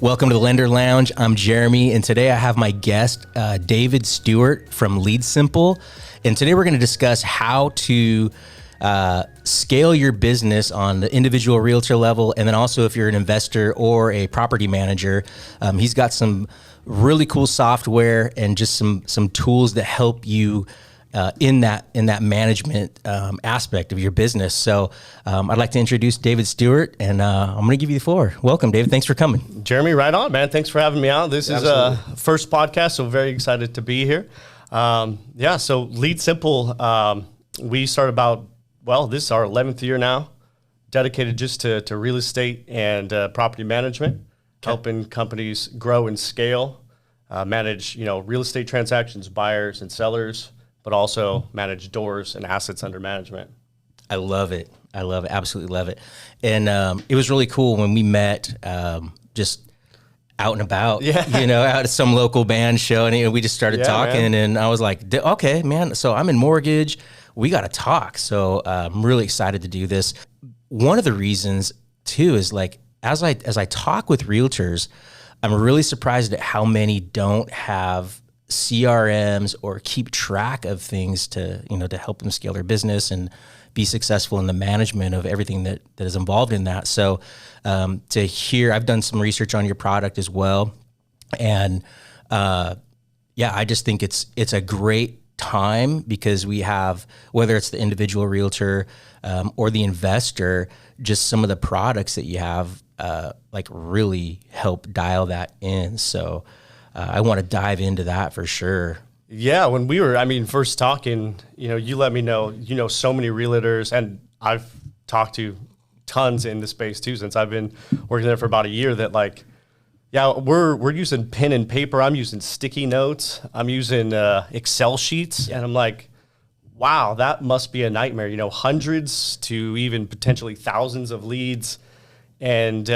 Welcome to the Lender Lounge. I'm Jeremy, and today I have my guest, David Stewart from Lead Simple. And today we're going to discuss how to scale your business on the individual realtor level, and then also if you're an investor or a property manager. He's got some really cool software and just some tools that help you in that management aspect of your business. So I'd like to introduce David Stewart, and I'm going to give you the floor. Welcome, David. Thanks for coming. Jeremy, right on, man. Thanks for having me out. This is a first podcast, so very excited to be here. So Lead Simple, we started this is our 11th year now, dedicated just to real estate and property management, helping companies grow and scale, manage real estate transactions, buyers and sellers, but also manage doors and assets under management. I love it. Absolutely love it. And it was really cool when we met just out and about, out at some local band show. And we just started talking, man. And I was like, okay, man, so I'm in mortgage. We got to talk. So I'm really excited to do this. One of the reasons too is like, as I talk with realtors, I'm really surprised at how many don't have CRMs or keep track of things to help them scale their business and be successful in the management of everything that is involved in that. So to hear, I've done some research on your product as well. And I just think it's a great time because we have, whether it's the individual realtor or the investor, just some of the products that you have really help dial that in. So I want to dive into that for sure. Yeah, when we were, first talking, you let me know, so many realtors, and I've talked to tons in the space too, since I've been working there for about a year, that we're using pen and paper. I'm using sticky notes. I'm using Excel sheets. And I'm like, wow, that must be a nightmare. Hundreds to even potentially thousands of leads. And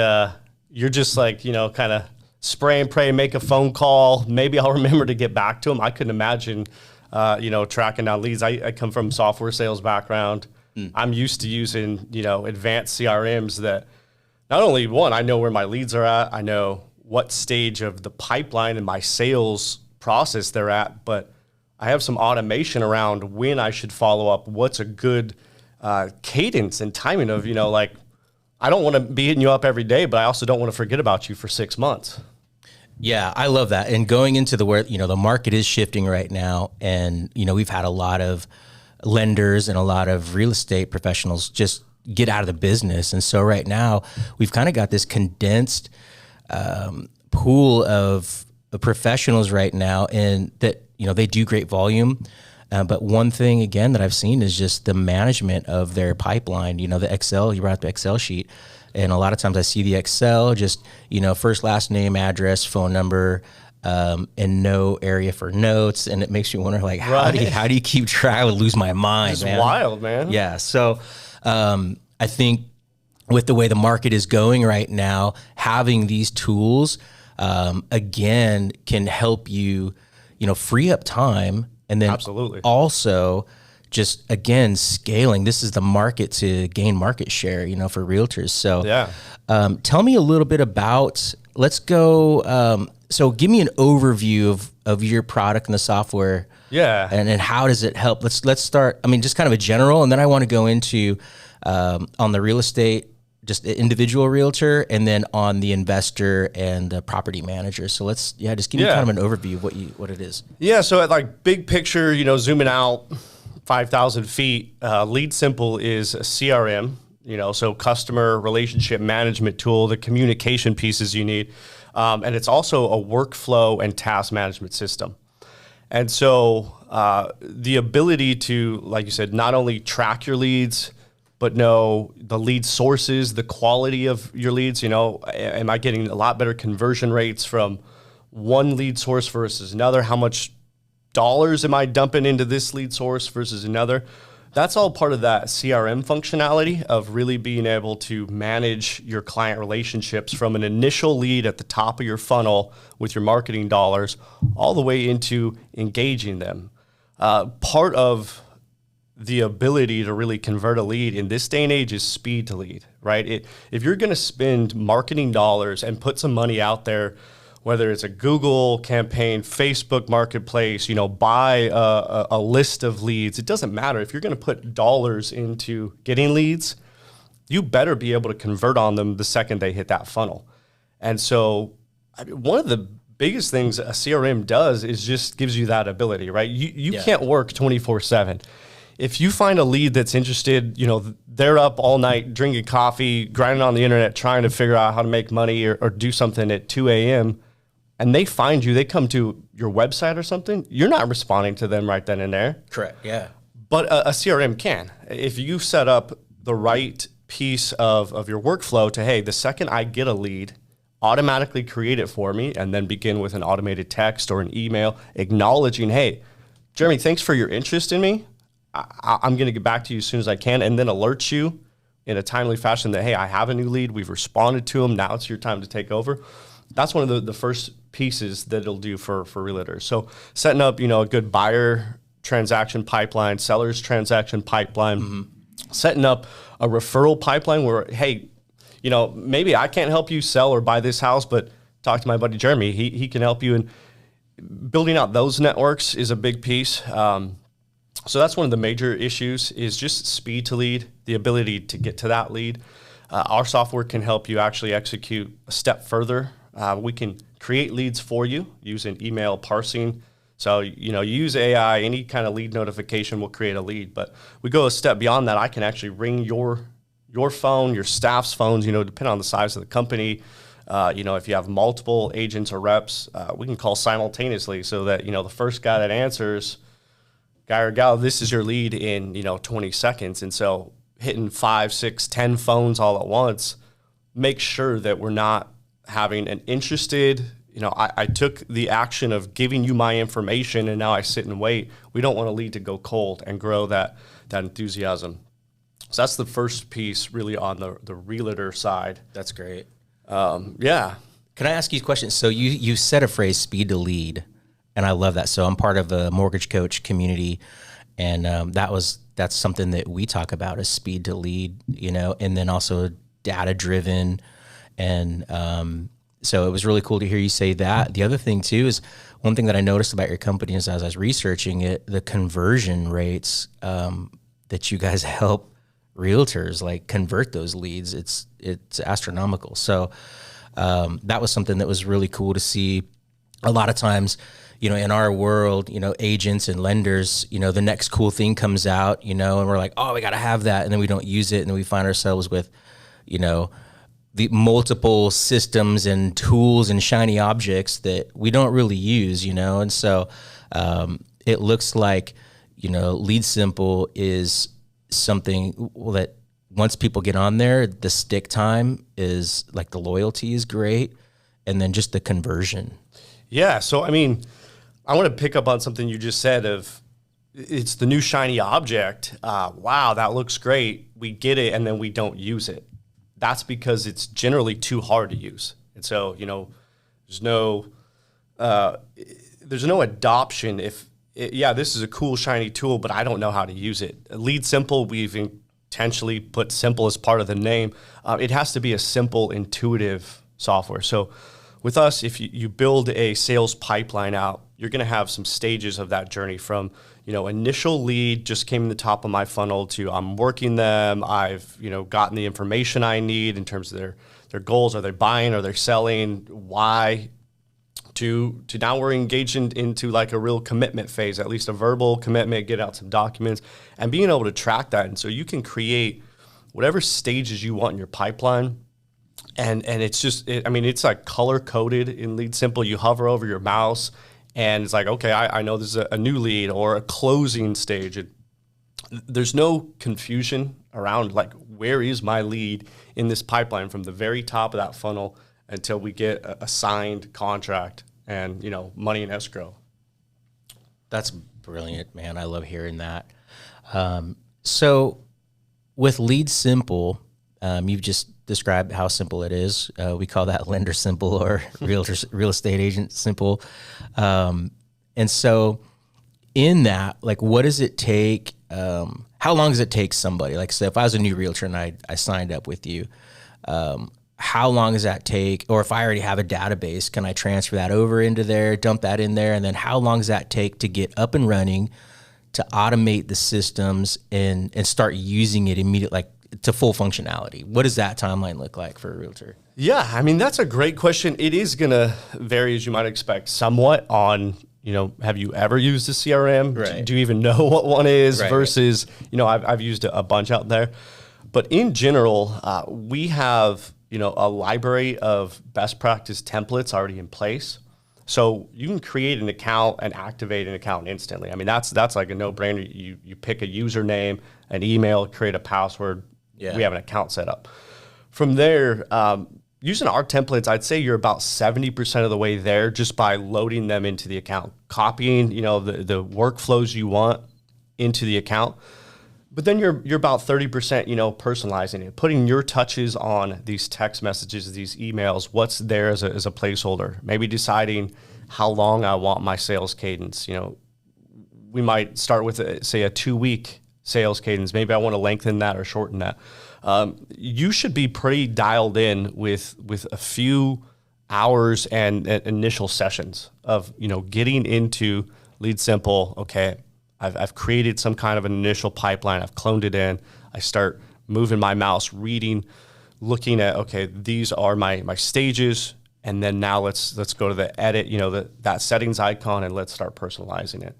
you're just like, kind of spray and pray, make a phone call. Maybe I'll remember to get back to them. I couldn't imagine, tracking down leads. I come from software sales background. I'm used to using, advanced CRMs that not only I know where my leads are at. I know what stage of the pipeline and my sales process they're at, but I have some automation around when I should follow up. What's a good cadence and timing of, I don't want to be hitting you up every day, but I also don't want to forget about you for 6 months. Yeah, I love that. And going into the market is shifting right now. And, we've had a lot of lenders and a lot of real estate professionals just get out of the business. And so right now we've kind of got this condensed pool of professionals right now, and that, they do great volume. But one thing, again, that I've seen is just the management of their pipeline, the Excel, you brought up the Excel sheet. And a lot of times I see the Excel, just, first, last name, address, phone number, and no area for notes. And it makes you wonder, how do you keep track? I would lose my mind, It's man. wild, man. Yeah. So I think with the way the market is going right now, having these tools, again, can help you, free up time. And then Absolutely. Also just, again, scaling. This is the market to gain market share, for realtors. So tell me a little bit about, let's go. So give me an overview of your product and the software. Yeah. And then how does it help? Let's start, just kind of a general, and then I want to go into on the real estate, just the individual realtor, and then on the investor and the property manager. So just give me kind of an overview of what it is. Yeah, so at big picture, zooming out 5,000 feet, Lead Simple is a CRM, so customer relationship management tool, the communication pieces you need. And it's also a workflow and task management system. And so the ability to, like you said, not only track your leads, but know the lead sources, the quality of your leads. Am I getting a lot better conversion rates from one lead source versus another? How much dollars am I dumping into this lead source versus another? That's all part of that CRM functionality of really being able to manage your client relationships from an initial lead at the top of your funnel with your marketing dollars all the way into engaging them. Part of the ability to really convert a lead in this day and age is speed to lead, right? If you're going to spend marketing dollars and put some money out there, whether it's a Google campaign, Facebook marketplace, buy a list of leads, it doesn't matter. If you're going to put dollars into getting leads, you better be able to convert on them the second they hit that funnel. And so one of the biggest things a CRM does is just gives you that ability, right? You can't work 24/7. If you find a lead that's interested, they're up all night drinking coffee, grinding on the internet, trying to figure out how to make money or do something at 2 a.m., and they find you, they come to your website or something, you're not responding to them right then and there. Correct, yeah. But a CRM can. If you set up the right piece of your workflow to, hey, the second I get a lead, automatically create it for me, and then begin with an automated text or an email acknowledging, hey, Jeremy, thanks for your interest in me. I'm going to get back to you as soon as I can, and then alert you in a timely fashion that, hey, I have a new lead. We've responded to them. Now it's your time to take over. That's one of the first pieces that it'll do for realtors. So setting up, a good buyer transaction pipeline, seller's transaction pipeline, setting up a referral pipeline where, hey, maybe I can't help you sell or buy this house, but talk to my buddy Jeremy. He can help you. And building out those networks is a big piece. So that's one of the major issues is just speed to lead, the ability to get to that lead. Our software can help you actually execute a step further. We can create leads for you using email parsing. So, you use AI, any kind of lead notification will create a lead. But we go a step beyond that. I can actually ring your phone, your staff's phones, depending on the size of the company. If you have multiple agents or reps, we can call simultaneously so that, the first guy that answers, guy or gal, this is your lead in, 20 seconds. And so hitting 5, 6, 10 phones all at once, make sure that we're not having an interested, I took the action of giving you my information and now I sit and wait. We don't want a lead to go cold and grow that enthusiasm. So that's the first piece really on the realtor side. That's great. Yeah. Can I ask you a question? So you said a phrase, speed to lead, and I love that. So I'm part of a mortgage coach community, and that's something that we talk about is speed to lead, and then also data driven. And so it was really cool to hear you say that. The other thing too is one thing that I noticed about your company is as I was researching it, the conversion rates that you guys help realtors like convert those leads. It's astronomical. So that was something that was really cool to see. A lot of times, in our world, agents and lenders, the next cool thing comes out, and we're like, oh, we got to have that. And then we don't use it. And then we find ourselves with, the multiple systems and tools and shiny objects that we don't really use, And so it looks like, Lead Simple is something that once people get on there, the stick time is like the loyalty is great. And then just the conversion. Yeah. So, I want to pick up on something you just said of it's the new shiny object. Wow, that looks great. We get it. And then we don't use it. That's because it's generally too hard to use. And so, there's no adoption this is a cool, shiny tool, but I don't know how to use it. Lead Simple, we've intentionally put simple as part of the name. It has to be a simple, intuitive software. So with us, if you build a sales pipeline out, you're going to have some stages of that journey from, initial lead just came in the top of my funnel to I'm working them. I've, gotten the information I need in terms of their goals. Are they buying? Are they selling? Why? To now we're engaged into like a real commitment phase, at least a verbal commitment, get out some documents and being able to track that. And so you can create whatever stages you want in your pipeline. And it's just, it's like color coded in Lead Simple. You hover over your mouse and it's like, okay, I know this is a new lead or a closing stage. There's no confusion around like, where is my lead in this pipeline from the very top of that funnel until we get a signed contract and, money in escrow. That's brilliant, man. I love hearing that. So with Lead Simple, you've just described how simple it is. We call that lender simple or real estate agent simple. And so in that, like, what does it take how long does it take somebody? Like, so if I was a new realtor and I signed up with you, how long does that take? Or if I already have a database, can I transfer that over into there, dump that in there? And then how long does that take to get up and running, to automate the systems and start using it immediately, like to full functionality? What does that timeline look like for a realtor? Yeah, I mean, that's a great question. It is going to vary, as you might expect, somewhat on, have you ever used a CRM? Right. Do you even know what one is? Right, versus, I've used a bunch out there. But in general, we have, a library of best practice templates already in place. So you can create an account and activate an account instantly. I mean, that's like a no-brainer. You pick a username, an email, create a password. Yeah. We have an account set up. From there, using our templates, I'd say you're about 70% of the way there just by loading them into the account, copying, the workflows you want into the account. But then you're about 30%, personalizing it, putting your touches on these text messages, these emails, what's there as a placeholder, maybe deciding how long I want my sales cadence. We might start with, a 2-week sales cadence. Maybe I want to lengthen that or shorten that. You should be pretty dialed in with a few hours and initial sessions of, getting into Lead Simple. Okay, I've created some kind of an initial pipeline. I've cloned it in. I start moving my mouse, reading, looking at, okay, these are my stages. And then now let's go to the edit, that settings icon, and let's start personalizing it.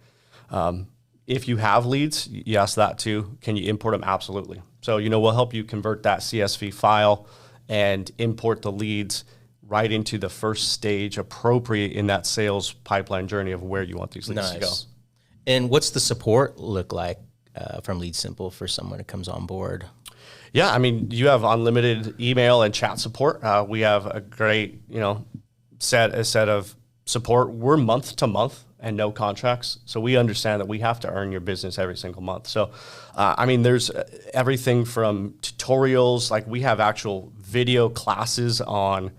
If you have leads, yes, that too. Can you import them? Absolutely. So, we'll help you convert that CSV file and import the leads right into the first stage appropriate in that sales pipeline journey of where you want these leads to go. And what's the support look like from Lead Simple for someone who comes on board? Yeah, I mean, you have unlimited email and chat support. We have a great, set of support. We're month to month and no contracts. So we understand that we have to earn your business every single month. So, there's everything from tutorials, like we have actual video classes on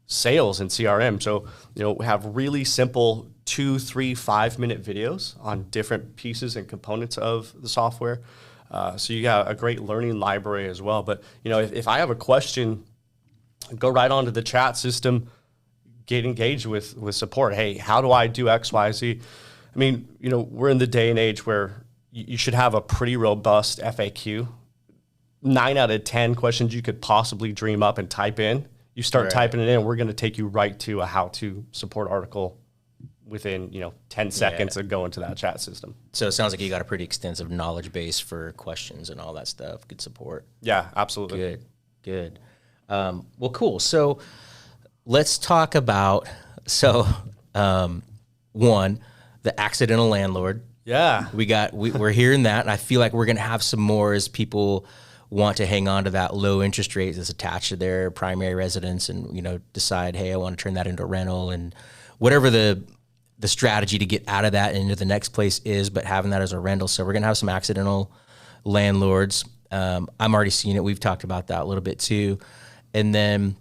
sales and CRM. So, we have really simple 2, 3, 5-minute videos on different pieces and components of the software. So you got a great learning library as well. But, if I have a question, go right onto the chat system, get engaged with support. Hey, how do I do X, Y, Z? I mean, we're in the day and age where you should have a pretty robust FAQ. 9 out of 10 questions you could possibly dream up and type in. You start typing it in, we're going to take you right to a how-to support article within 10 seconds of going to that chat system. So it sounds like you got a pretty extensive knowledge base for questions and all that stuff. Good support. Yeah, absolutely. Good. Well, cool. So let's talk about, one, the accidental landlord. Yeah. We're hearing that, and I feel like we're going to have some more as people want to hang on to that low interest rate that's attached to their primary residence and, decide, hey, I want to turn that into a rental, and whatever the strategy to get out of that and into the next place is, but having that as a rental. So we're going to have some accidental landlords. I'm already seeing it. We've talked about that a little bit too. And then,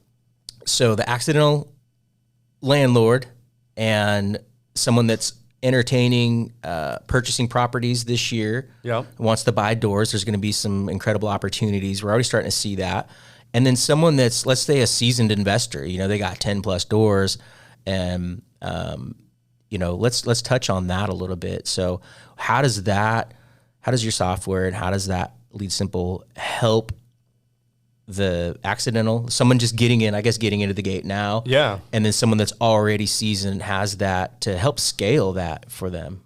so the accidental landlord and someone that's entertaining purchasing properties this year, wants to buy doors. There's going to be some incredible opportunities. We're already starting to see that. And then someone that's, let's say, a seasoned investor, they got 10 plus doors, and let's touch on that a little bit. So how does your software and how does that Lead Simple help the accidental, someone just getting into the gate now, and then someone that's already seasoned has that to help scale that for them?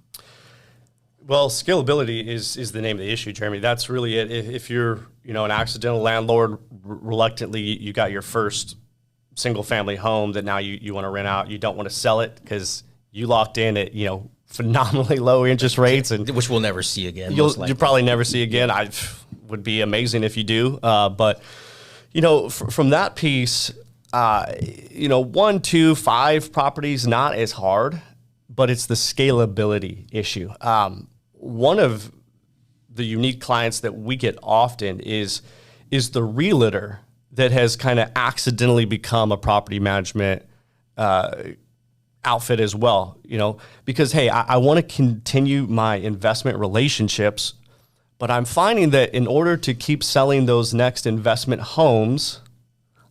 Well, scalability is the name of the issue, Jeremy. That's really it. If you're, an accidental landlord, reluctantly, you got your first single family home that now you want to rent out. You don't want to sell it because you locked in at, phenomenally low interest rates, and which we'll never see again. You'll probably never see again. Would be amazing if you do. But from that piece, 1, 2, 5 properties, not as hard, but it's the scalability issue. One of the unique clients that we get often is the realtor that has kind of accidentally become a property management outfit as well, because, hey, I want to continue my investment relationships, But I'm finding that in order to keep selling those next investment homes,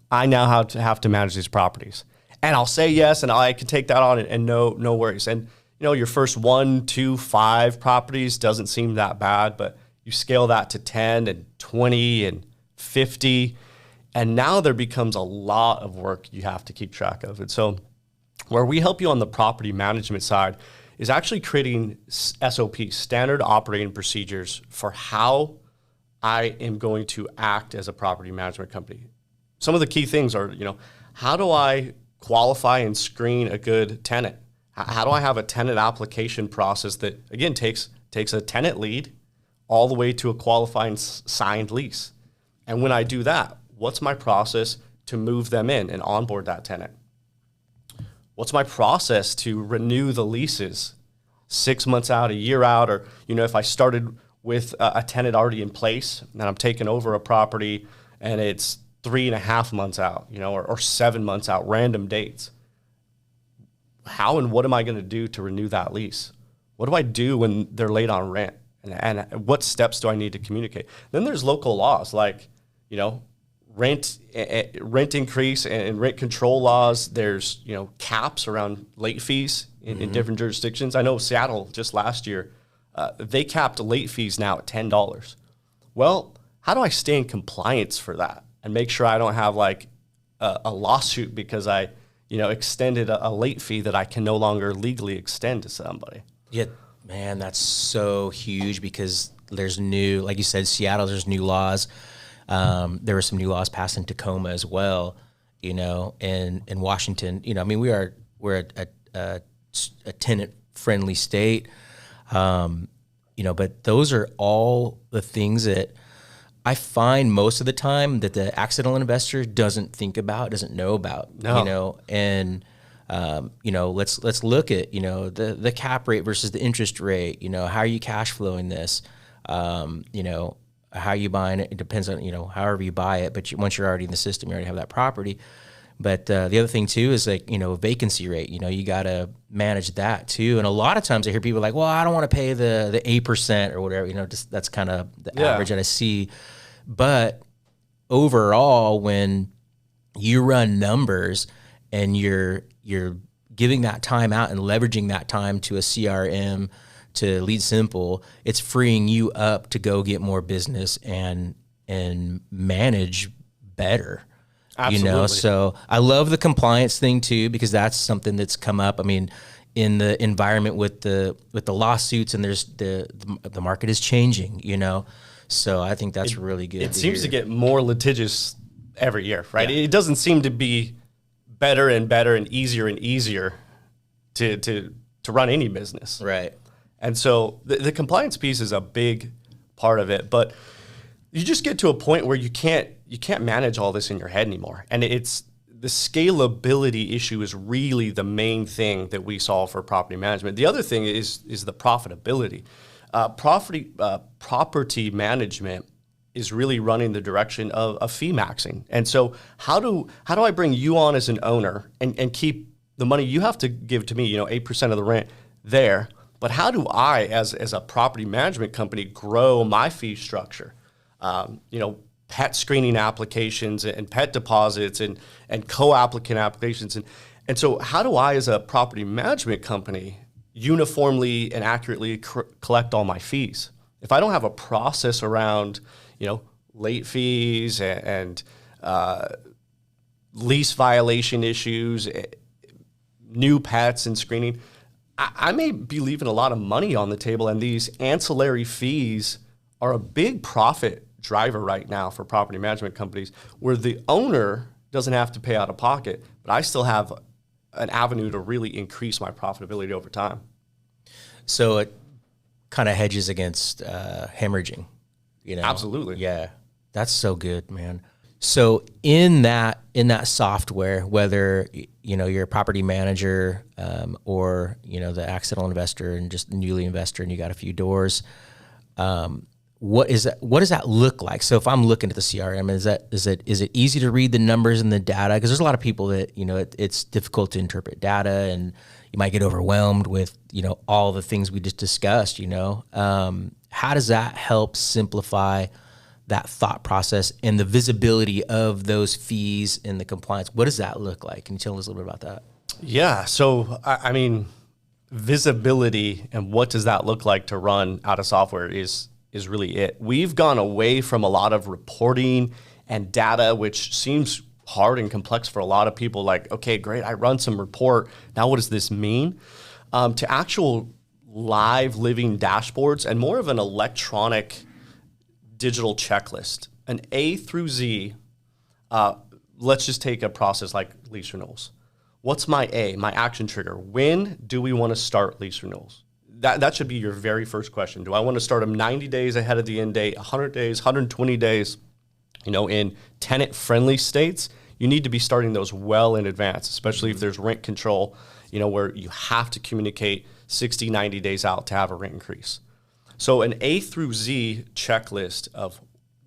I now have to manage these properties. And I'll say yes, and I can take that on and no worries. And your first 1, 2, 5 properties doesn't seem that bad, but you scale that to 10 and 20 and 50, and now there becomes a lot of work you have to keep track of. And so where we help you on the property management side is actually creating SOPs, standard operating procedures, for how I am going to act as a property management company. Some of the key things are, how do I qualify and screen a good tenant? How do I have a tenant application process that, again, takes a tenant lead all the way to a qualifying signed lease? And when I do that, what's my process to move them in and onboard that tenant? What's my process to renew the leases 6 months out, a year out? Or, if I started with a tenant already in place and I'm taking over a property and it's 3.5 months out, or 7 months out, random dates. How and what am I going to do to renew that lease? What do I do when they're late on rent? And what steps do I need to communicate? Then there's local laws like, rent increase and rent control laws. There's, caps around late fees in different jurisdictions. I know Seattle just last year, they capped late fees now at $10. Well, how do I stay in compliance for that and make sure I don't have like a lawsuit because I, extended a late fee that I can no longer legally extend to somebody? Yeah, man, that's so huge because there's new, like you said, Seattle, there's new laws. There were some new laws passed in Tacoma as well, and in Washington, we're a tenant-friendly state, but those are all the things that I find most of the time that the accidental investor doesn't think about, doesn't know about, and let's look at, the cap rate versus the interest rate, how are you cash flowing this, how you buying it. It depends on, however you buy it, but once you're already in the system, you already have that property. But the other thing too is like, vacancy rate, you got to manage that too. And a lot of times I hear people like, well, I don't want to pay the 8% or whatever, just that's kind of the average that I see. But overall, when you run numbers and you're giving that time out and leveraging that time to a CRM, to Lead Simple, it's freeing you up to go get more business and manage better. Absolutely. So I love the compliance thing too, because that's something that's come up. I mean, in the environment with the lawsuits, and there's the market is changing, So I think that's really good. It seems to get more litigious every year, right? Yeah. It doesn't seem to be better and easier to run any business. Right. And so the compliance piece is a big part of it, but you just get to a point where you can't manage all this in your head anymore. And it's the scalability issue is really the main thing that we solve for property management. The other thing is the profitability. Property management is really running the direction of fee maxing. And so how do I bring you on as an owner and keep the money you have to give to me, 8% of the rent there, but how do I, as a property management company, grow my fee structure? Pet screening applications and pet deposits and co-applicant applications. And so how do I, as a property management company, uniformly and accurately collect all my fees? If I don't have a process around, late fees and lease violation issues, new pets and screening, I may be leaving a lot of money on the table, and these ancillary fees are a big profit driver right now for property management companies, where the owner doesn't have to pay out of pocket, but I still have an avenue to really increase my profitability over time. So it kind of hedges against hemorrhaging, Absolutely. Yeah, that's so good, man. So in that software, whether you're a property manager or the accidental investor and just newly investor, and you got a few doors, what is that? What does that look like? So if I'm looking at the CRM, is it easy to read the numbers and the data? Because there's a lot of people that, it's difficult to interpret data, and you might get overwhelmed with, all the things we just discussed. How does that help simplify that thought process and the visibility of those fees and the compliance? What does that look like? Can you tell us a little bit about that? Yeah. So, I mean, visibility and what does that look like to run out of software is really it. We've gone away from a lot of reporting and data, which seems hard and complex for a lot of people. Like, okay, great, I run some report. Now what does this mean? To actual live living dashboards and more of an electronic digital checklist, an A through Z. Let's just take a process like lease renewals. What's my A, my action trigger? When do we want to start lease renewals? That should be your very first question. Do I want to start them 90 days ahead of the end date, 100 days, 120 days? In tenant-friendly states, you need to be starting those well in advance, especially if there's rent control, where you have to communicate 60, 90 days out to have a rent increase. So an A through Z checklist of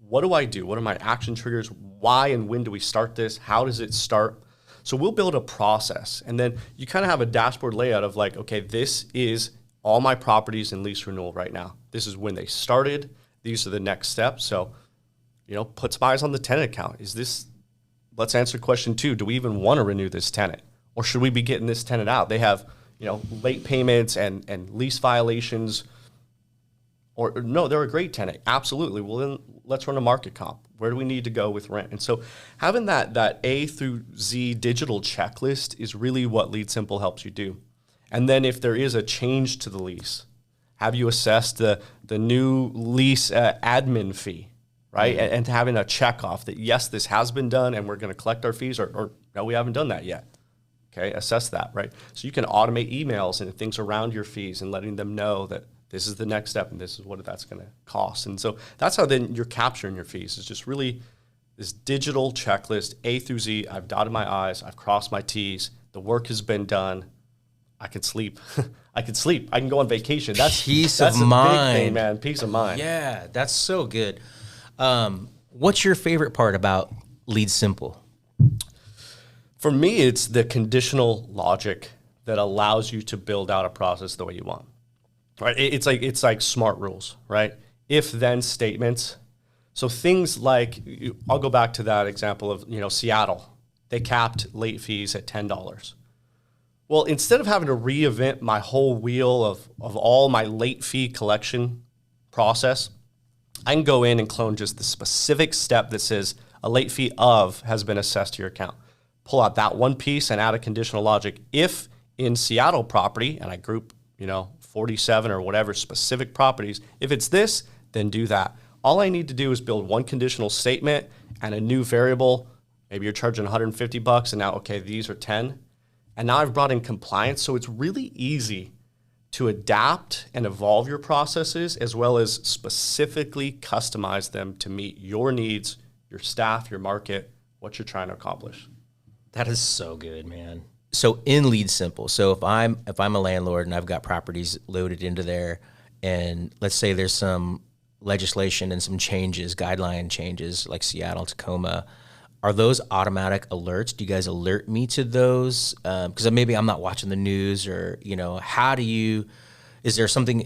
what do I do? What are my action triggers? Why and when do we start this? How does it start? So we'll build a process, and then you kind of have a dashboard layout of like, okay, this is all my properties in lease renewal right now. This is when they started. These are the next steps. So, put some eyes on the tenant account. Let's answer question 2. Do we even want to renew this tenant? Or should we be getting this tenant out? They have, late payments and lease violations. Or no, they're a great tenant. Absolutely. Well, then let's run a market comp. Where do we need to go with rent? And so having that A through Z digital checklist is really what Lead Simple helps you do. And then if there is a change to the lease, have you assessed the new lease admin fee, right? Mm-hmm. And having a check off that, yes, this has been done and we're going to collect our fees, or no, we haven't done that yet. Okay, assess that, right? So you can automate emails and things around your fees and letting them know that this is the next step and this is what that's going to cost. And so that's how then you're capturing your fees. It's just really this digital checklist, A through Z. I've dotted my I's, I've crossed my T's. The work has been done. I can sleep. I can sleep. I can go on vacation. That's peace of mind, big thing, man. Peace of mind. Yeah, that's so good. What's your favorite part about Lead Simple? For me, it's the conditional logic that allows you to build out a process the way you want. Right? It's like smart rules, right? If then statements. So things like, I'll go back to that example of Seattle. They capped late fees at $10. Well, instead of having to reinvent my whole wheel of all my late fee collection process, I can go in and clone just the specific step that says a late fee has been assessed to your account. Pull out that one piece and add a conditional logic. If in Seattle property, and I group, 47 or whatever specific properties, if it's this, then do that. All I need to do is build one conditional statement and a new variable. Maybe you're charging $150 and now, okay, these are 10. And now I've brought in compliance, so it's really easy to adapt and evolve your processes as well as specifically customize them to meet your needs, your staff, your market, what you're trying to accomplish. That is so good, man. So in Lead Simple, so if I'm a landlord and I've got properties loaded into there, and let's say there's some legislation and some changes, guideline changes like Seattle, Tacoma, are those automatic alerts? Do you guys alert me to those? Because maybe I'm not watching the news, or how do you? Is there something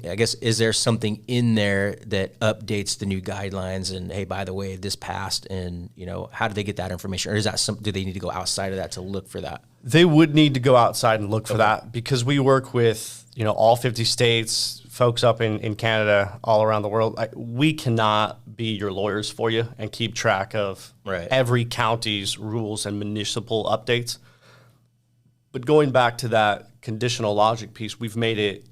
in there that updates the new guidelines? And hey, by the way, this passed, and how do they get that information? Or is that do they need to go outside of that to look for that? They would need to go outside and look for that, because we work with all 50 states, folks up in Canada, all around the world. We cannot be your lawyers for you and keep track of every county's rules and municipal updates. But going back to that conditional logic piece, we've made it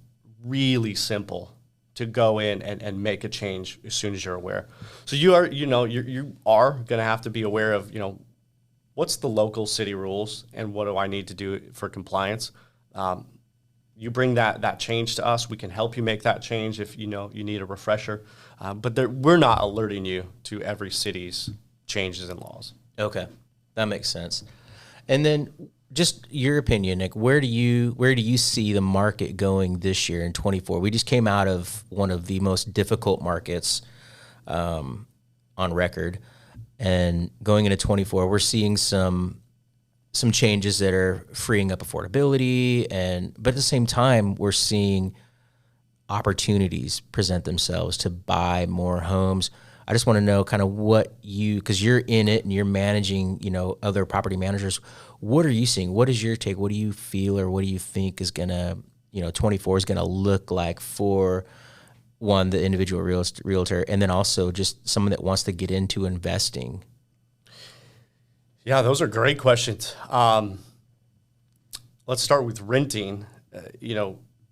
really simple to go in and make a change as soon as you're aware. So you are going to have to be aware of, what's the local city rules and what do I need to do for compliance? You bring that change to us. We can help you make that change if you need a refresher. But we're not alerting you to every city's changes in laws. Okay, that makes sense. And then just your opinion, Nick, where do you see the market going this year in 24? We just came out of one of the most difficult markets on record. And going into 24, we're seeing some changes that are freeing up affordability, but at the same time, we're seeing opportunities present themselves to buy more homes. I just want to know kind of because you're in it and you're managing, other property managers. What are you seeing? What is your take? What do you feel, or what do you think is gonna, 24 is gonna look like for one, the individual realtor, and then also just someone that wants to get into investing? Yeah, those are great questions. Let's start with renting.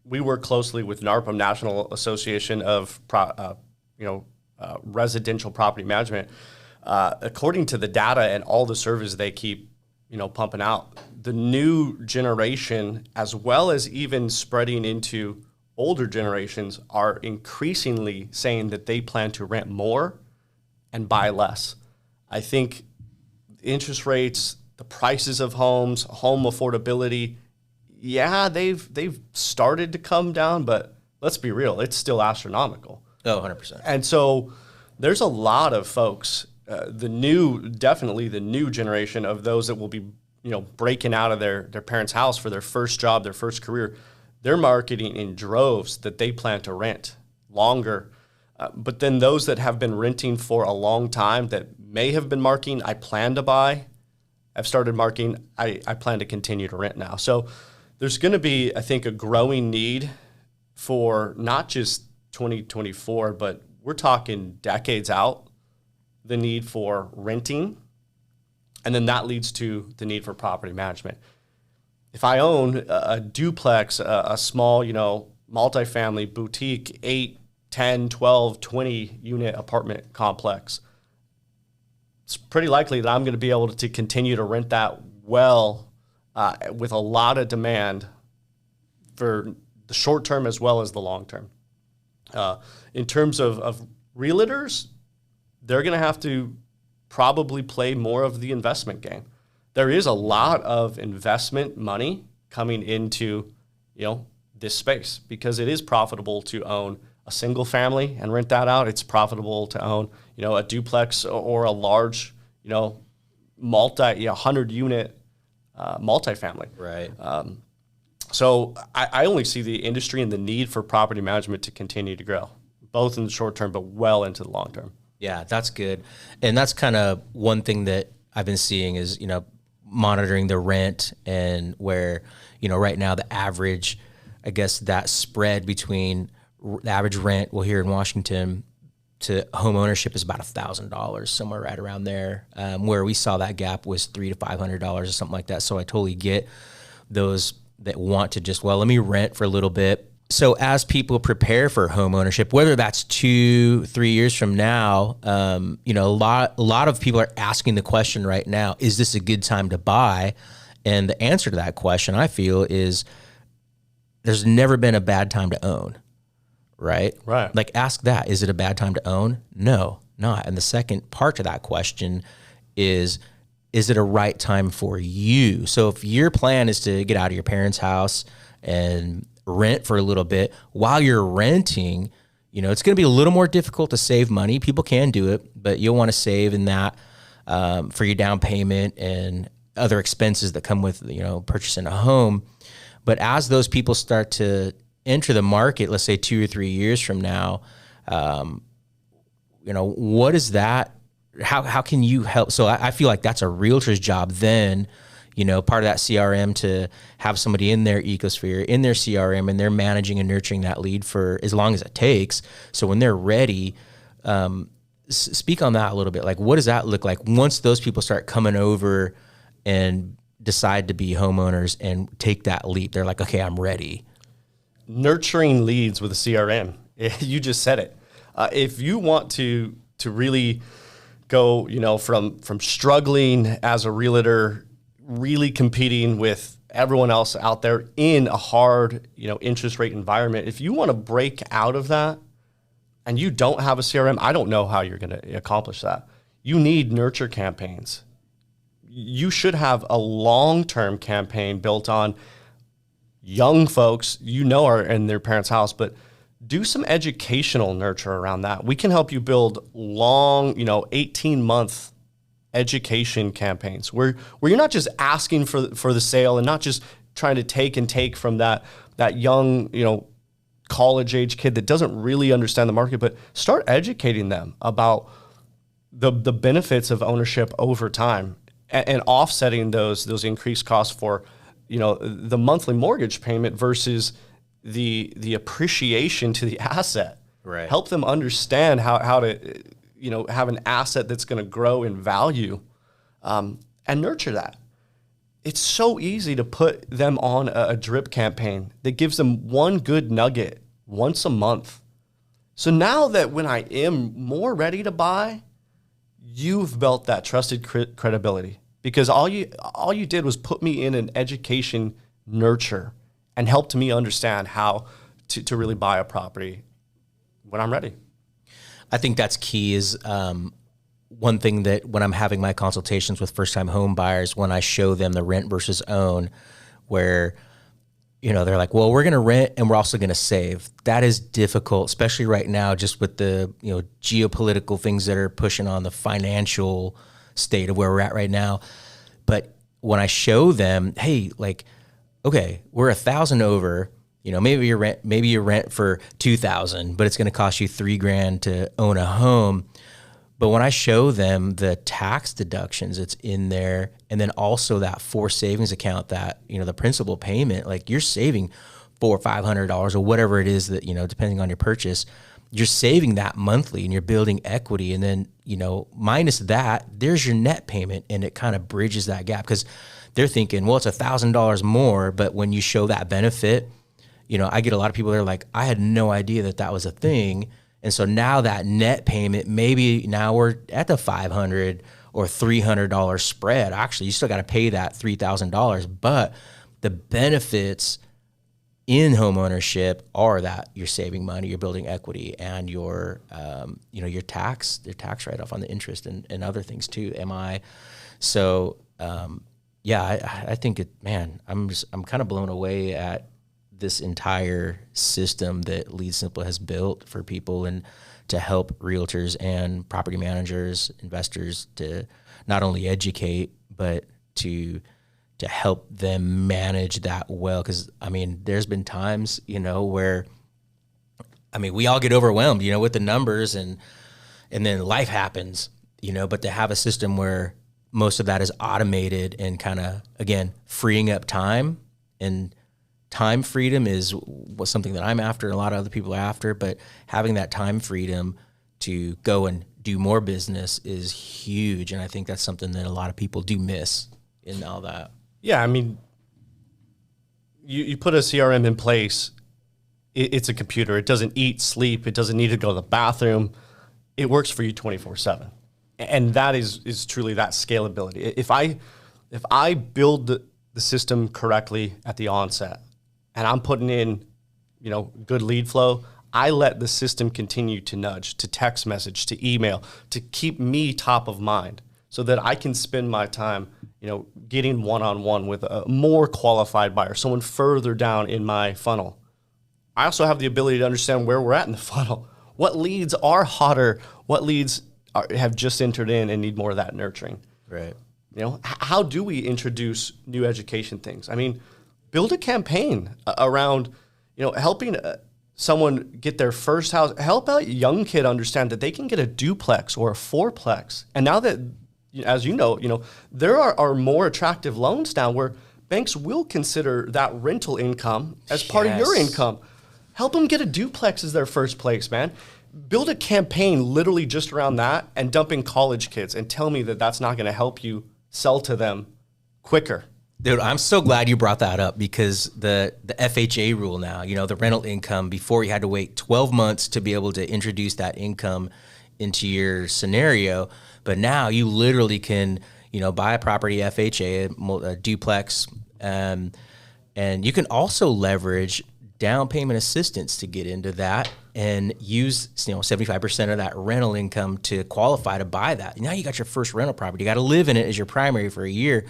We work closely with NARPM, National Association of Residential Property Management. According to the data and all the surveys they keep, pumping out, the new generation, as well as even spreading into older generations, are increasingly saying that they plan to rent more and buy less. I think interest rates, the prices of homes, home affordability, yeah, they've started to come down, but let's be real, it's still astronomical. Oh, 100%. And so there's a lot of folks, definitely the new generation of those that will be, breaking out of their parents' house for their first job, their first career. They're marketing in droves that they plan to rent longer. But then those that have been renting for a long time that may have been marking, I plan to buy, I've started marking, I plan to continue to rent now. So there's going to be, I think, a growing need for not just 2024, but we're talking decades out, the need for renting. And then that leads to the need for property management. If I own a duplex, a small, multifamily boutique, 8, 10, 12, 20 unit apartment complex, it's pretty likely that I'm going to be able to continue to rent that well with a lot of demand for the short term as well as the long term. In terms of realtors, they're going to have to probably play more of the investment game. There is a lot of investment money coming into, this space because it is profitable to own a single family and rent that out. It's profitable to own, a duplex or a large, 100 unit multifamily. Right. So I only see the industry and the need for property management to continue to grow, both in the short term, but well into the long term. Yeah, that's good. And that's kind of one thing that I've been seeing is, monitoring the rent, and where, right now the average, I guess that spread between the average rent, well, here in Washington, to home ownership is about $1,000, somewhere right around there. Where we saw that gap was $300 to $500 or something like that. So I totally get those that want to just, let me rent for a little bit. So as people prepare for home ownership, whether that's 2-3 years from now, a lot of people are asking the question right now, is this a good time to buy? And the answer to that question, I feel, is there's never been a bad time to own, right? Right. Like, ask that. Is it a bad time to own? No, not. And the second part to that question is it a right time for you? So if your plan is to get out of your parents' house and rent for a little bit, while you're renting, it's going to be a little more difficult to save money. People can do it, but you'll want to save in that for your down payment and other expenses that come with, purchasing a home. But as those people start to enter the market, let's say 2 or 3 years from now, what is that? How can you help? So I feel like that's a realtor's job then, part of that CRM, to have somebody in their ecosphere, in their CRM, and they're managing and nurturing that lead for as long as it takes. So when they're ready, speak on that a little bit. Like, what does that look like once those people start coming over and decide to be homeowners and take that leap? They're like, okay, I'm ready. Nurturing leads with a CRM. You just said it. If you want to really go, from struggling as a realtor, really competing with everyone else out there in a hard, interest rate environment, if you want to break out of that and you don't have a CRM, I don't know how you're going to accomplish that. You need nurture campaigns. You should have a long-term campaign built on young folks, are in their parents' house, but do some educational nurture around that. We can help you build long, 18-month education campaigns where you're not just asking for the sale and not just trying to take from that young, college age kid that doesn't really understand the market, but start educating them about the benefits of ownership over time and offsetting those increased costs for, the monthly mortgage payment versus the appreciation to the asset. Right. Help them understand how to, have an asset that's going to grow in value, and nurture that. It's so easy to put them on a drip campaign that gives them one good nugget once a month. So now that when I am more ready to buy, you've built that trusted credibility, because all you did was put me in an education nurture and helped me understand how to really buy a property when I'm ready. I think that's key is one thing that when I'm having my consultations with first-time home buyers, when I show them the rent versus own, where, they're like, well, we're going to rent and we're also going to save. That is difficult, especially right now, just with the, geopolitical things that are pushing on the financial state of where we're at right now. But when I show them, hey, like, okay, we're 1,000 over, maybe you rent for 2,000, but it's going to cost you $3,000 to own a home. But when I show them the tax deductions that's in there, and then also that forced savings account that, the principal payment, like you're saving $400 or $500 or whatever it is that, depending on your purchase, you're saving that monthly and you're building equity. And then, minus that, there's your net payment, and it kind of bridges that gap, because they're thinking, well, it's $1,000 more. But when you show that benefit, I get a lot of people that are like, I had no idea that was a thing. And so now that net payment, maybe now we're at the $500 or $300 spread. Actually, you still got to pay that $3,000, but the benefits in home ownership are that you're saving money, you're building equity, and your tax write-off on the interest and other things too. So I think I'm kind of blown away at this entire system that Lead Simple has built for people, and to help realtors and property managers, investors, to not only educate, but to help them manage that well. Because there's been times, where we all get overwhelmed, with the numbers, and then life happens, but to have a system where most of that is automated and kind of, again, freeing up time. And time freedom was something that I'm after, and a lot of other people are after, but having that time freedom to go and do more business is huge. And I think that's something that a lot of people do miss in all that. Yeah, you put a CRM in place, it's a computer. It doesn't eat, sleep. It doesn't need to go to the bathroom. It works for you 24/7. And that is truly that scalability. If I build the system correctly at the onset, and I'm putting in, good lead flow, I let the system continue to nudge, to text message, to email, to keep me top of mind, so that I can spend my time, getting one-on-one with a more qualified buyer, someone further down in my funnel. I also have the ability to understand where we're at in the funnel. What leads are hotter? What leads have just entered in and need more of that nurturing? Right. How do we introduce new education things? Build a campaign around, helping someone get their first house. Help a young kid understand that they can get a duplex or a fourplex. And now that, as there are more attractive loans now where banks will consider that rental income as part of your income. Help them get a duplex as their first place, man. Build a campaign literally just around that, and dump in college kids, and tell me that that's not going to help you sell to them quicker. Dude, I'm so glad you brought that up, because the FHA rule now, the rental income, before you had to wait 12 months to be able to introduce that income into your scenario. But now you literally can, buy a property FHA, a duplex, and you can also leverage down payment assistance to get into that and use 75% of that rental income to qualify to buy that. Now you got your first rental property. You got to live in it as your primary for a year,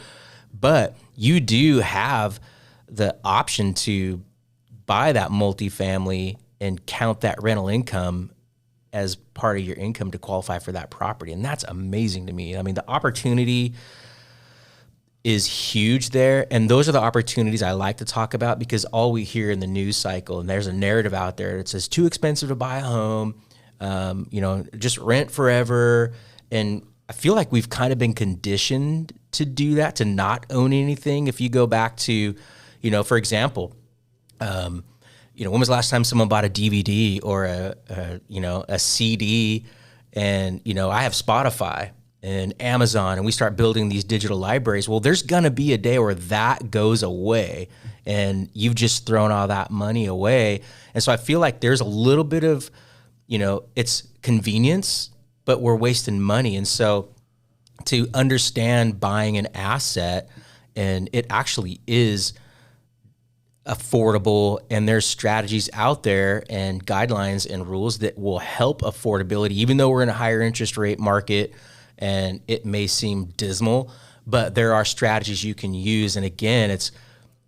but you do have the option to buy that multifamily and count that rental income as part of your income to qualify for that property. And that's amazing to me. I mean, the opportunity is huge there. And those are the opportunities I like to talk about, because all we hear in the news cycle, and there's a narrative out there that says too expensive to buy a home, just rent forever. And I feel like we've kind of been conditioned to do that, to not own anything. If you go back to, for example, when was the last time someone bought a DVD or a CD? And, I have Spotify and Amazon, and we start building these digital libraries. Well, there's going to be a day where that goes away, and you've just thrown all that money away. And so I feel like there's a little bit of, it's convenience, but we're wasting money. And so to understand buying an asset, and it actually is affordable, and there's strategies out there and guidelines and rules that will help affordability, even though we're in a higher interest rate market and it may seem dismal, but there are strategies you can use. And again, it's,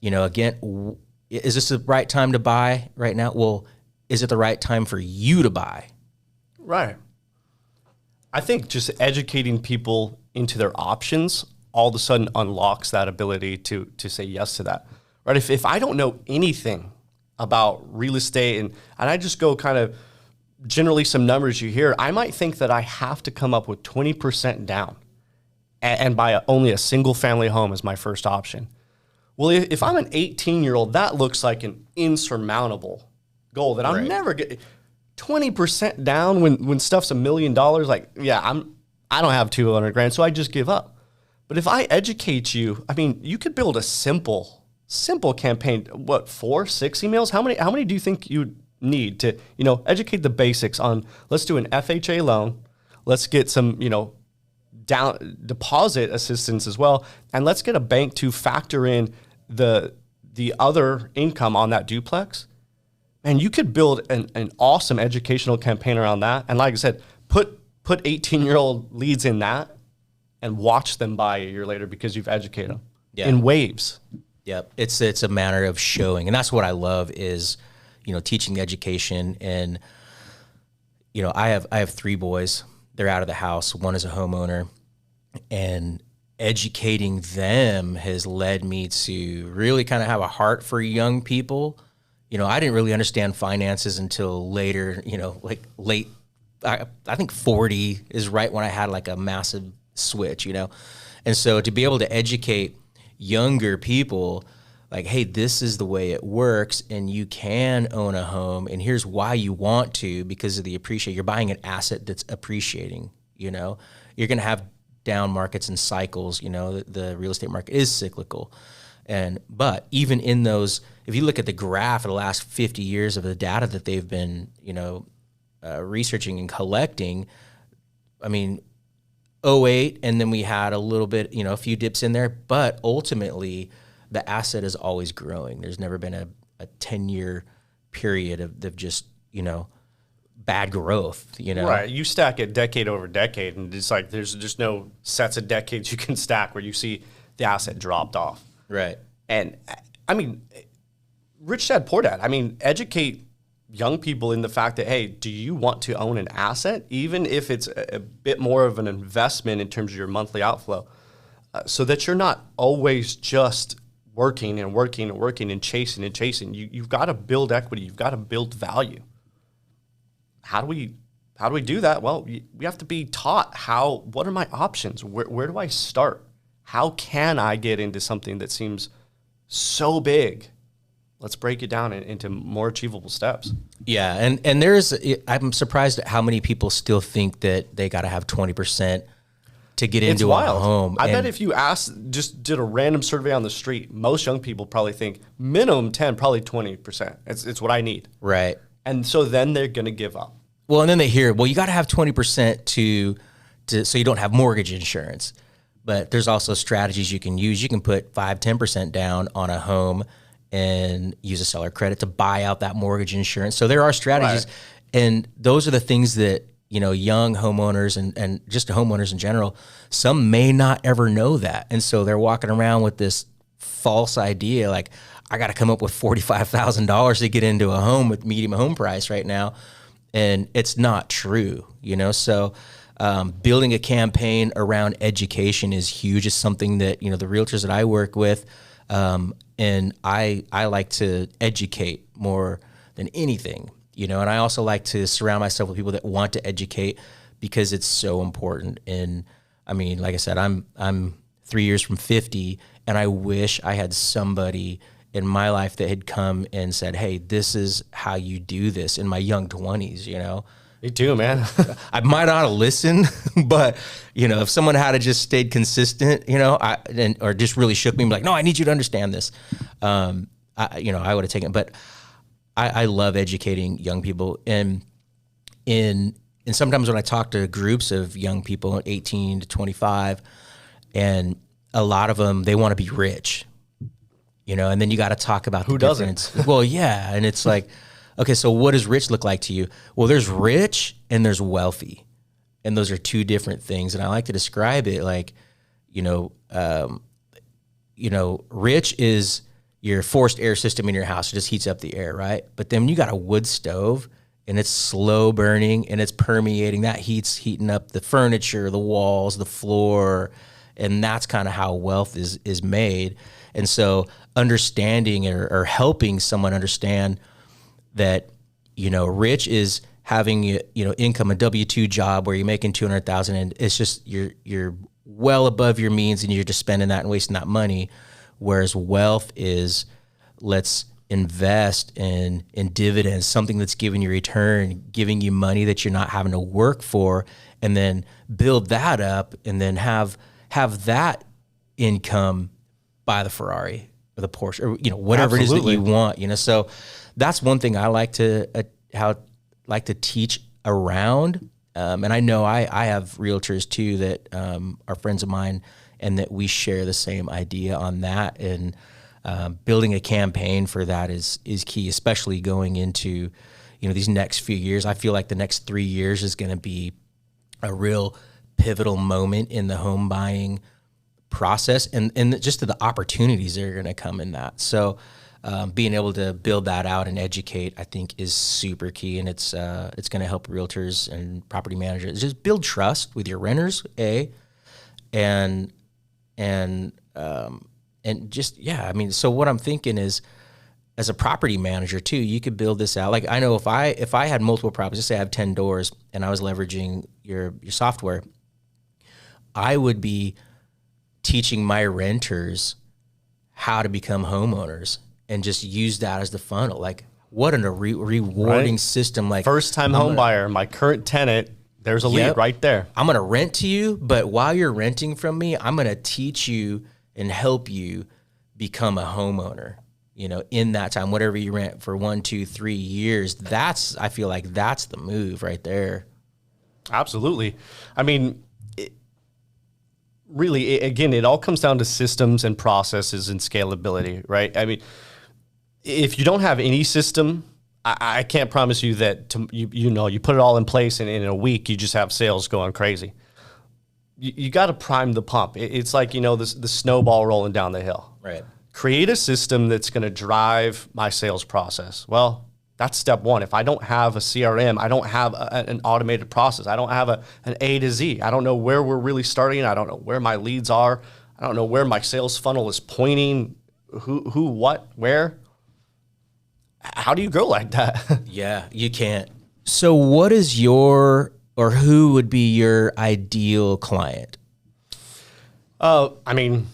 is this the right time to buy right now? Well, is it the right time for you to buy? Right. I think just educating people into their options all of a sudden unlocks that ability to say yes to that. Right? If I don't know anything about real estate and I just go kind of generally some numbers you hear, I might think that I have to come up with 20% down and buy only a single family home as my first option. Well, if I'm an 18-year-old, that looks like an insurmountable goal that I'm never getting. 20% down when stuff's $1 million, like, yeah, I don't have 200 grand, so I just give up. But if I educate you, I mean, you could build a simple campaign. What, 4-6 emails? How many do you think you need to, educate the basics on? Let's do an FHA loan. Let's get some, down deposit assistance as well, and let's get a bank to factor in the other income on that duplex. And you could build an awesome educational campaign around that. And like I said, put 18-year-old leads in that and watch them buy a year later because you've educated them in waves. Yep. It's a matter of showing. And that's what I love is, teaching education. And, I have 3 boys. They're out of the house. One is a homeowner, and educating them has led me to really kind of have a heart for young people. I didn't really understand finances until later, like late, I think 40 is right when I had like a massive switch, And so to be able to educate younger people, like, hey, this is the way it works, and you can own a home, and here's why you want to, because of the appreciate. You're buying an asset that's appreciating, You're going to have down markets and cycles, the real estate market is cyclical. But even in those, if you look at the graph of the last 50 years of the data that they've been, researching and collecting, I mean, 2008, and then we had a little bit, a few dips in there, but ultimately the asset is always growing. There's never been a 10-year period of just, bad growth, Right. You stack it decade over decade, and it's like there's just no sets of decades you can stack where you see the asset dropped off. Right. And I mean, rich dad, poor dad. I mean, educate young people in the fact that, hey, do you want to own an asset, even if it's a bit more of an investment in terms of your monthly outflow, so that you're not always just working and working and working and chasing and chasing. You've got to build equity. You've got to build value. How do we do that? Well, we have to be taught what are my options? Where do I start? How can I get into something that seems so big? Let's break it down into more achievable steps. Yeah, and I'm surprised at how many people still think that they got to have 20% to get into a home. I bet if you just did a random survey on the street, most young people probably think minimum 10, probably 20%. It's what I need. Right. And so then they're going to give up. Well, and then they hear, well, you got to have 20% to so you don't have mortgage insurance. But there's also strategies you can use. You can put 5-10% down on a home and use a seller credit to buy out that mortgage insurance. So there are strategies, right. And those are the things that, young homeowners and just homeowners in general, some may not ever know that. And so they're walking around with this false idea, like, I got to come up with $45,000 to get into a home with medium home price right now. And it's not true, So building a campaign around education is huge. It's something that, the realtors that I work with, and I like to educate more than anything, and I also like to surround myself with people that want to educate because it's so important. And I mean, like I said, I'm 3 years from 50, and I wish I had somebody in my life that had come and said, hey, this is how you do this in my young 20s, Me too, man. I might not have listened, but if someone had just stayed consistent, or just really shook me and be like, no, I need you to understand this. I would have taken it. But I love educating young people. And sometimes when I talk to groups of young people, 18 to 25, and a lot of them, they want to be rich, and then you got to talk about who difference. Doesn't? Well, yeah. And it's like, okay, so what does rich look like to you? Well, there's rich and there's wealthy, and those are two different things. And I like to describe it like, rich is your forced air system in your house. It just heats up the air, right? But then you got a wood stove, and it's slow burning, and it's permeating. That heat's heating up the furniture, the walls, the floor, and that's kind of how wealth is made. And so understanding or helping someone understand that, rich is having, income, a W-2 job where you're making $200,000 and it's just, you're well above your means and you're just spending that and wasting that money. Whereas wealth is, let's invest in dividends, something that's giving you return, giving you money that you're not having to work for, and then build that up and then have that income, buy the Ferrari or the Porsche or, whatever Absolutely. it is that you want, So that's one thing I like to teach around. And I know I have realtors too that are friends of mine, and that we share the same idea on that. And building a campaign for that is key, especially going into these next few years. I feel like the next 3 years is going to be a real pivotal moment in the home buying process, and just the opportunities that are going to come in that. So being able to build that out and educate, I think, is super key, and it's going to help realtors and property managers just build trust with your renters, and just, yeah, I mean, so what I'm thinking is, as a property manager too, you could build this out. Like, I know if I had multiple properties, just say I have 10 doors and I was leveraging your software, I would be teaching my renters how to become homeowners and just use that as the funnel. Like, what a rewarding system. Like, first time home buyer, my current tenant, there's a lead right there. I'm going to rent to you, but while you're renting from me, I'm going to teach you and help you become a homeowner, in that time, whatever you rent for 1, 2, 3 years. I feel like that's the move right there. Absolutely. I mean, really, again, it all comes down to systems and processes and scalability, right? I mean, if you don't have any system, I can't promise you that you put it all in place and in a week you just have sales going crazy. You got to prime the pump. It's like, the snowball rolling down the hill. Right. Create a system that's going to drive my sales process. Well, that's step one. If I don't have a CRM, I don't have an automated process. I don't have an A to Z. I don't know where we're really starting. I don't know where my leads are. I don't know where my sales funnel is pointing, who, what, where. How do you grow like that? Yeah, you can't. So what is who would be your ideal client? I mean,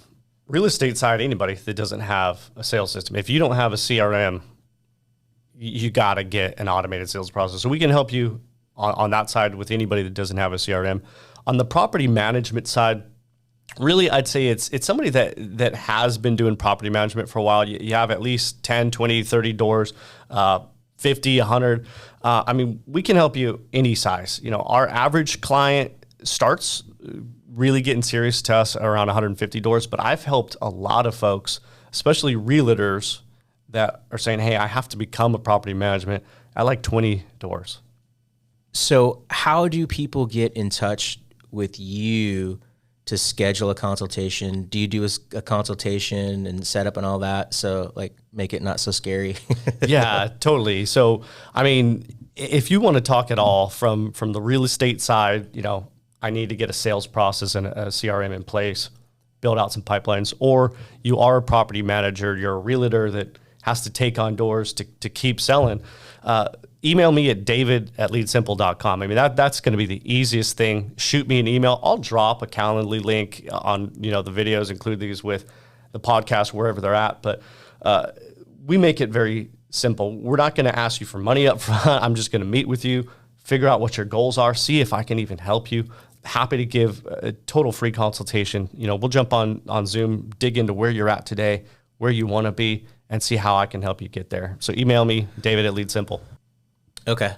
real estate side, anybody that doesn't have a sales system. If you don't have a CRM, you got to get an automated sales process. So we can help you on that side with anybody that doesn't have a CRM. On the property management side, really, I'd say it's somebody that has been doing property management for a while. You have at least 10, 20, 30 doors, 50, 100. I mean, we can help you any size. Our average client starts really getting serious to us around 150 doors, but I've helped a lot of folks, especially realtors, that are saying, hey, I have to become a property management at like 20 doors. So how do people get in touch with you to schedule a consultation? Do you do a consultation and setup and all that? So like make it not so scary. Yeah, totally. So, I mean, if you want to talk at all from the real estate side, you know, I need to get a sales process and a CRM in place, build out some pipelines, or you are a property manager, you're a realtor that has to take on doors to keep selling. Email me at david@leadsimple.com. I mean, that's going to be the easiest thing. Shoot me an email. I'll drop a Calendly link on, you know, the videos, include these with the podcast, wherever they're at. But we make it very simple. We're not going to ask you for money up front. I'm just going to meet with you, figure out what your goals are, see if I can even help you. Happy to give a total free consultation. You know, we'll jump on Zoom, dig into where you're at today, where you want to be, and see how I can help you get there. So email me, David@LeadSimple. Okay.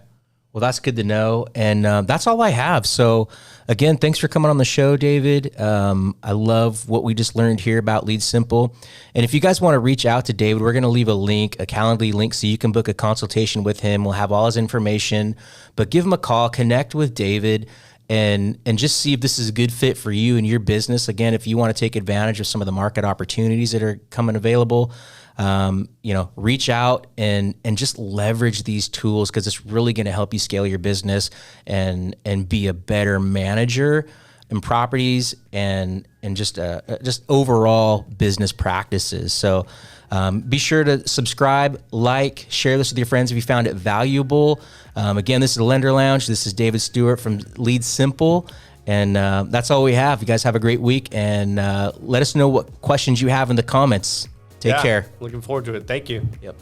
Well, that's good to know. And that's all I have. So again, thanks for coming on the show, David. I love what we just learned here about Lead Simple. And if you guys want to reach out to David, we're going to leave a link, a Calendly link, so you can book a consultation with him. We'll have all his information, but give him a call, connect with David, and just see if this is a good fit for you and your business. Again, if you want to take advantage of some of the market opportunities that are coming available, you know, reach out and just leverage these tools, because it's really going to help you scale your business and be a better manager in properties and just overall business practices. So be sure to subscribe, like, share this with your friends if you found it valuable. Again, this is the Lender Lounge. This is David Stewart from Lead Simple. And that's all we have. You guys have a great week, and let us know what questions you have in the comments. Take care. Looking forward to it. Thank you. Yep.